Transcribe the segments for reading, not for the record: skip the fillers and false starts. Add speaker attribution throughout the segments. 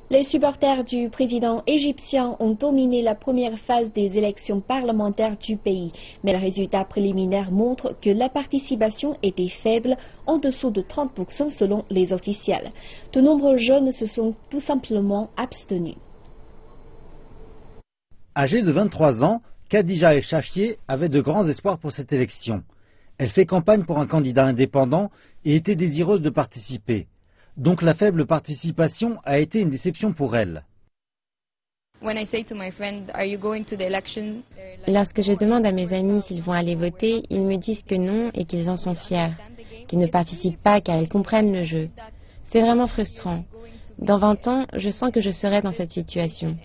Speaker 1: Les supporters du président égyptien ont dominé la première phase des élections parlementaires du pays, mais le résultat préliminaire montre que la participation était faible, en dessous de 30% selon les officiels. De nombreux jeunes se sont tout simplement abstenus.
Speaker 2: Âgée de 23 ans, Khadija El Chafié avait de grands espoirs pour cette élection. Elle fait campagne pour un candidat indépendant et était désireuse de participer. Donc la faible participation a été une déception pour elle.
Speaker 3: Lorsque
Speaker 4: je demande à mes amis s'ils vont aller voter, ils me disent que non et qu'ils en sont fiers, qu'ils ne participent pas car ils comprennent le jeu. C'est vraiment frustrant. Dans 20 ans, je sens que je serai dans cette situation.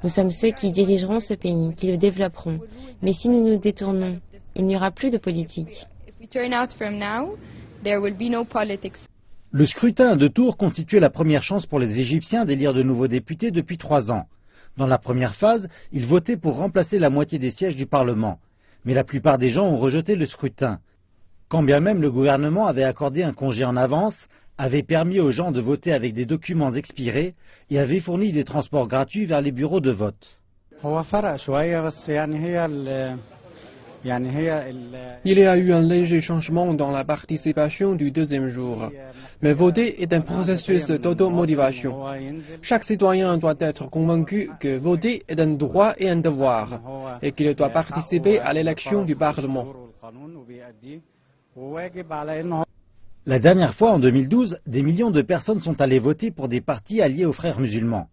Speaker 4: Nous sommes ceux qui dirigeront ce pays, qui le développeront. Mais si nous nous détournons, il n'y aura plus de politique.
Speaker 2: Le scrutin à 2 tours constituait la première chance pour les Égyptiens d'élire de nouveaux députés depuis 3 ans. Dans la première phase, ils votaient pour remplacer la moitié des sièges du Parlement. Mais la plupart des gens ont rejeté le scrutin. Quand bien même le gouvernement avait accordé un congé en avance, avait permis aux gens de voter avec des documents expirés et avait fourni des transports gratuits vers les bureaux de vote.
Speaker 5: Il y a eu un léger changement dans la participation du deuxième jour. Mais voter est un processus d'automotivation. Chaque citoyen doit être convaincu que voter est un droit et un devoir, et qu'il doit participer à l'élection du Parlement.
Speaker 2: La dernière fois, en 2012, des millions de personnes sont allées voter pour des partis alliés aux frères musulmans.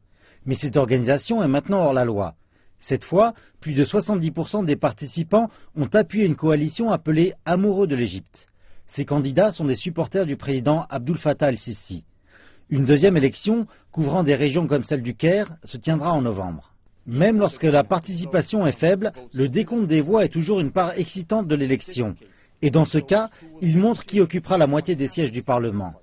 Speaker 2: Mais cette organisation est maintenant hors la loi. Cette fois, plus de 70% des participants ont appuyé une coalition appelée Amoureux de l'Égypte. Ces candidats sont des supporters du président Abdel Fattah el-Sisi. Une deuxième élection, couvrant des régions comme celle du Caire, se tiendra en novembre. Même lorsque la participation est faible, le décompte des voix est toujours une part excitante de l'élection. Et dans ce cas, il montre qui occupera la moitié des sièges du Parlement.